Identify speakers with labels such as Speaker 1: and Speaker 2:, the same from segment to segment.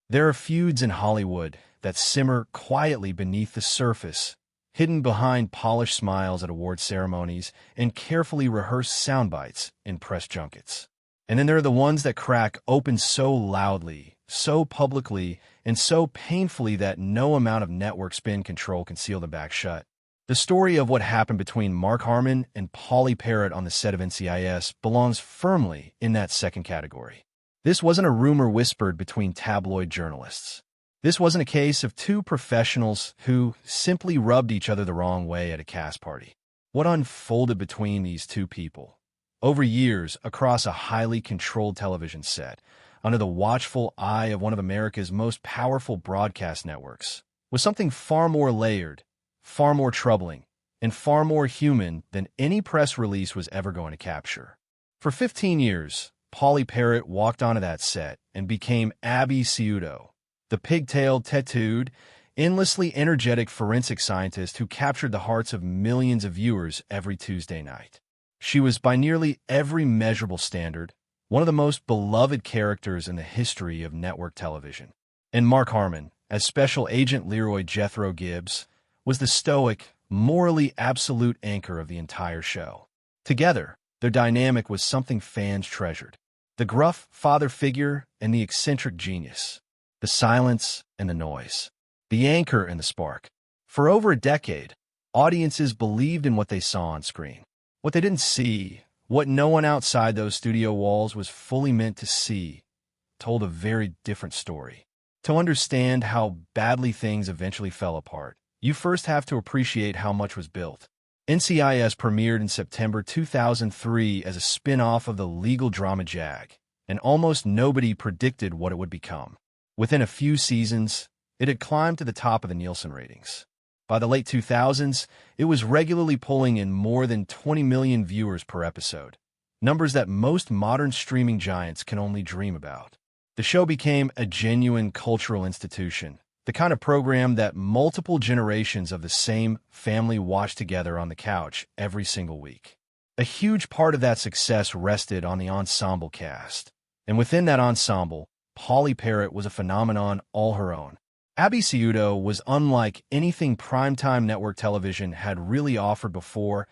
Speaker 1: There are feuds in Hollywood that simmer quietly beneath the surface, hidden behind polished smiles at award ceremonies and carefully rehearsed sound bites in press junkets. And then there are the ones that crack open so loudly, so publicly, and so painfully that no amount of network spin control can seal them back shut. The story of what happened between Mark Harmon and Polly Parrott on the set of NCIS belongs firmly in that second category. This wasn't a rumor whispered between tabloid journalists. This wasn't a case of two professionals who simply rubbed each other the wrong way at a cast party. What unfolded between these two people, over years across a highly controlled television set, under the watchful eye of one of America's most powerful broadcast networks, was something far more layered, far more troubling, and far more human than any press release was ever going to capture. For 15 years, Polly Parrott walked onto that set and became Abby Ciuto, the pigtailed, tattooed, endlessly energetic forensic scientist who captured the hearts of millions of viewers every Tuesday night. She was, by nearly every measurable standard, one of the most beloved characters in the history of network television. And Mark Harmon, as Special Agent Leroy Jethro Gibbs, was the stoic, morally absolute anchor of the entire show. Together, their dynamic was something fans treasured. The gruff father figure and the eccentric genius. The silence and the noise. The anchor and the spark. For over a decade, audiences believed in what they saw on screen. What they didn't see, what no one outside those studio walls was fully meant to see, told a very different story. To understand how badly things eventually fell apart, you first have to appreciate how much was built. NCIS premiered in September 2003 as a spin-off of the legal drama Jag, and almost nobody predicted what it would become. Within a few seasons, it had climbed to the top of the Nielsen ratings. By the late 2000s, it was regularly pulling in more than 20 million viewers per episode, numbers that most modern streaming giants can only dream about. The show became a genuine cultural institution, the kind of program that multiple generations of the same family watched together on the couch every single week. A huge part of that success rested on the ensemble cast, and within that ensemble, Polly Parrott was a phenomenon all her own. Abby Ciuto was unlike anything primetime network television had really offered before,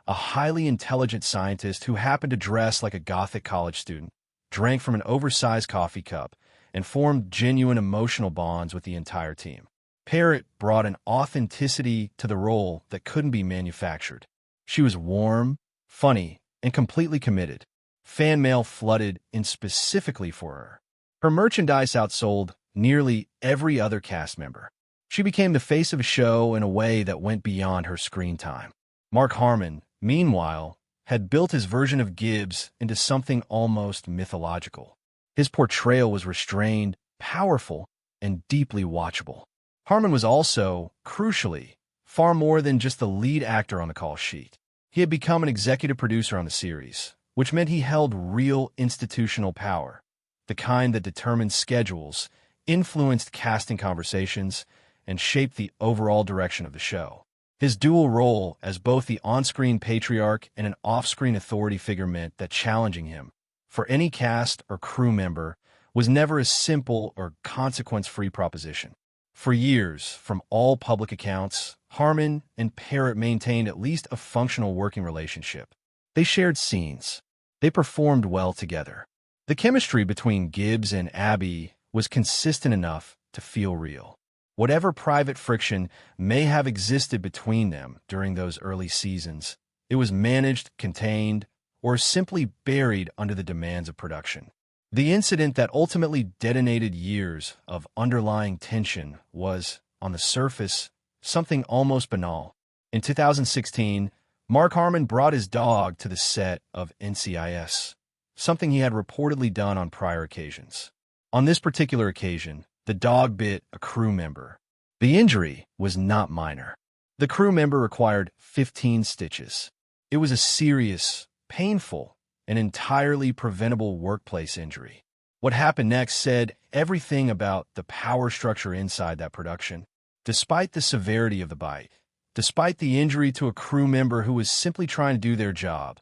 Speaker 1: a highly intelligent scientist who happened to dress like a Gothic college student, drank from an oversized coffee cup, and formed genuine emotional bonds with the entire team. Parrott brought an authenticity to the role that couldn't be manufactured. She was warm, funny, and completely committed. Fan mail flooded in specifically for her. Her merchandise outsold nearly every other cast member. She became the face of a show in a way that went beyond her screen time. Mark Harmon, meanwhile, had built his version of Gibbs into something almost mythological. His portrayal was restrained, powerful, and deeply watchable. Harmon was also, crucially, far more than just the lead actor on the call sheet. He had become an executive producer on the series, which meant he held real institutional power, the kind that determined schedules, influenced casting conversations, and shaped the overall direction of the show. His dual role as both the on-screen patriarch and an off-screen authority figure meant that challenging him, for any cast or crew member, was never a simple or consequence-free proposition. For years, from all public accounts, Harmon and Parrott maintained at least a functional working relationship. They shared scenes. They performed well together. The chemistry between Gibbs and Abby was consistent enough to feel real. Whatever private friction may have existed between them during those early seasons, it was managed, contained, or simply buried under the demands of production. The incident that ultimately detonated years of underlying tension was, on the surface, something almost banal. In 2016, Mark Harmon brought his dog to the set of NCIS, something he had reportedly done on prior occasions. On this particular occasion, the dog bit a crew member. The injury was not minor. The crew member required 15 stitches. It was a serious, painful, and entirely preventable workplace injury. What happened next said everything about the power structure inside that production. Despite the severity of the bite, despite the injury to a crew member who was simply trying to do their job,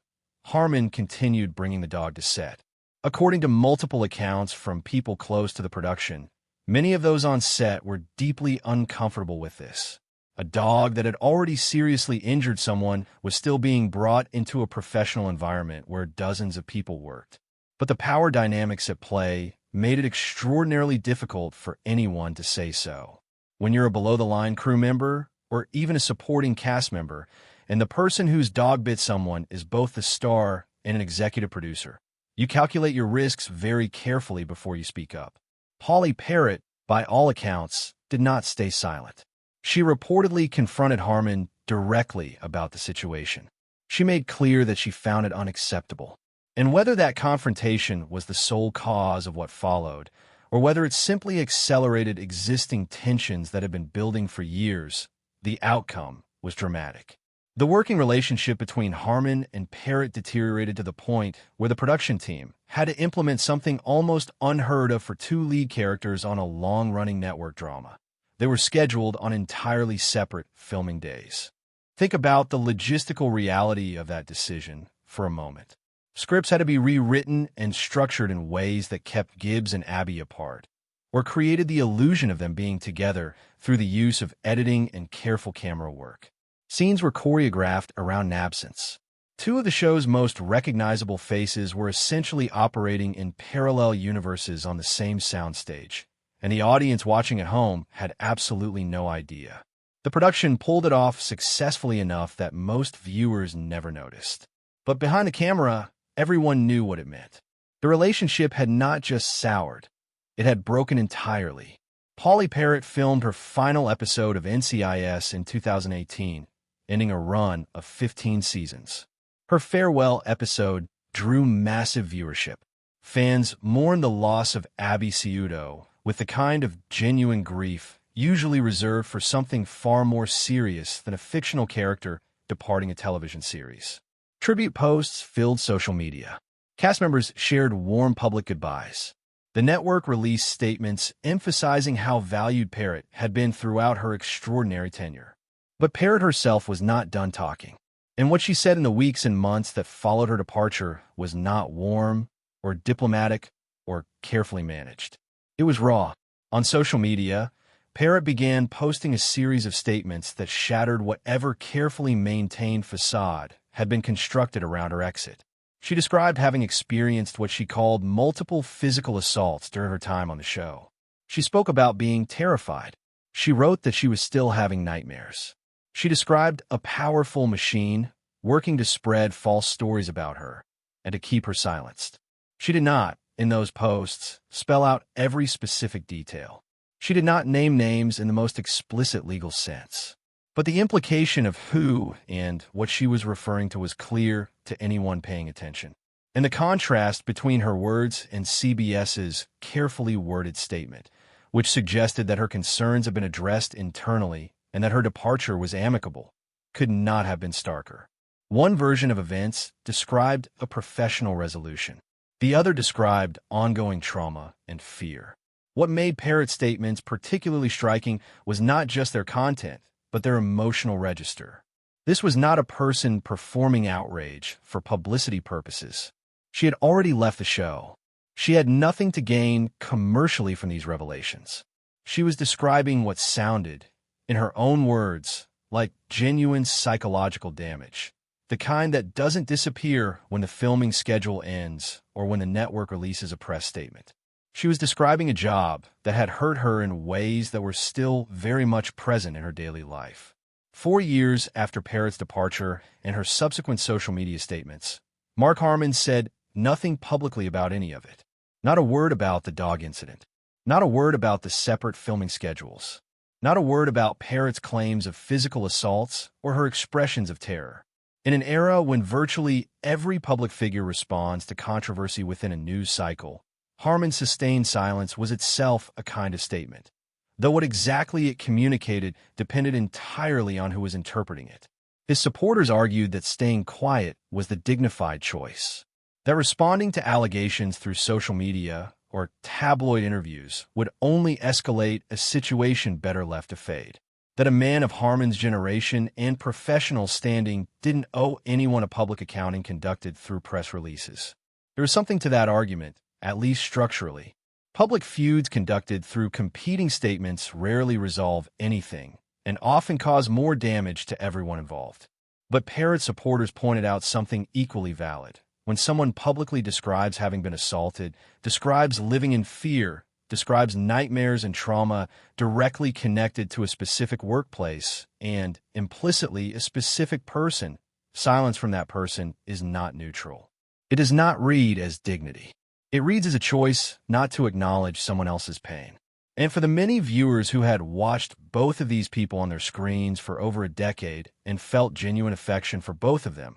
Speaker 1: Harmon continued bringing the dog to set. According to multiple accounts from people close to the production, Many of those on set were deeply uncomfortable with this. A dog that had already seriously injured someone was still being brought into a professional environment where dozens of people worked. But the power dynamics at play made it extraordinarily difficult for anyone to say so. When you're a below-the-line crew member, or even a supporting cast member, and the person whose dog bit someone is both the star and an executive producer, you calculate your risks very carefully before you speak up. Polly Parrott, by all accounts, did not stay silent. She reportedly confronted Harmon directly about the situation. She made clear that she found it unacceptable. And whether that confrontation was the sole cause of what followed, or whether it simply accelerated existing tensions that had been building for years, the outcome was dramatic. The working relationship between Harmon and Parrott deteriorated to the point where the production team had to implement something almost unheard of for two lead characters on a long-running network drama. They were scheduled on entirely separate filming days. Think about the logistical reality of that decision for a moment. Scripts had to be rewritten and structured in ways that kept Gibbs and Abby apart, or created the illusion of them being together through the use of editing and careful camera work. Scenes were choreographed around an absence. Two of the show's most recognizable faces were essentially operating in parallel universes on the same soundstage, and the audience watching at home had absolutely no idea. The production pulled it off successfully enough that most viewers never noticed. But behind the camera, everyone knew what it meant. The relationship had not just soured, it had broken entirely. Polly Parrott filmed her final episode of NCIS in 2018, ending a run of 15 seasons. Her farewell episode drew massive viewership. Fans mourned the loss of Abby Ciuto with the kind of genuine grief usually reserved for something far more serious than a fictional character departing a television series. Tribute posts filled social media. Cast members shared warm public goodbyes. The network released statements emphasizing how valued Parrott had been throughout her extraordinary tenure. But Parrott herself was not done talking, and what she said in the weeks and months that followed her departure was not warm, or diplomatic, or carefully managed. It was raw. On social media, Parrott began posting a series of statements that shattered whatever carefully maintained facade had been constructed around her exit. She described having experienced what she called multiple physical assaults during her time on the show. She spoke about being terrified. She wrote that she was still having nightmares. She described a powerful machine working to spread false stories about her and to keep her silenced. She did not, in those posts, spell out every specific detail. She did not name names in the most explicit legal sense. But the implication of who and what she was referring to was clear to anyone paying attention. And the contrast between her words and CBS's carefully worded statement, which suggested that her concerns had been addressed internally and that her departure was amicable, could not have been starker. One version of events described a professional resolution. The other described ongoing trauma and fear. What made Parrott's statements particularly striking was not just their content, but their emotional register. This was not a person performing outrage for publicity purposes. She had already left the show. She had nothing to gain commercially from these revelations. She was describing what sounded, in her own words, like genuine psychological damage. The kind that doesn't disappear when the filming schedule ends or when the network releases a press statement. She was describing a job that had hurt her in ways that were still very much present in her daily life. 4 years after Parrott's departure and her subsequent social media statements, Mark Harmon said nothing publicly about any of it. Not a word about the dog incident. Not a word about the separate filming schedules. Not a word about Parrott's claims of physical assaults or her expressions of terror. In an era when virtually every public figure responds to controversy within a news cycle, Harmon's sustained silence was itself a kind of statement, though what exactly it communicated depended entirely on who was interpreting it. His supporters argued that staying quiet was the dignified choice, that responding to allegations through social media or tabloid interviews would only escalate a situation better left to fade, that a man of Harmon's generation and professional standing didn't owe anyone a public accounting conducted through press releases. There was something to that argument, at least structurally, Public feuds conducted through competing statements rarely resolve anything and often cause more damage to everyone involved. But Parrott supporters pointed out something equally valid. When someone publicly describes having been assaulted, describes living in fear, describes nightmares and trauma directly connected to a specific workplace and, implicitly, a specific person, silence from that person is not neutral. It does not read as dignity. It reads as a choice not to acknowledge someone else's pain. And for the many viewers who had watched both of these people on their screens for over a decade and felt genuine affection for both of them,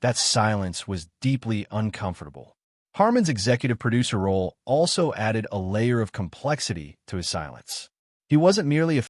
Speaker 1: that silence was deeply uncomfortable. Harmon's executive producer role also added a layer of complexity to his silence. He wasn't merely a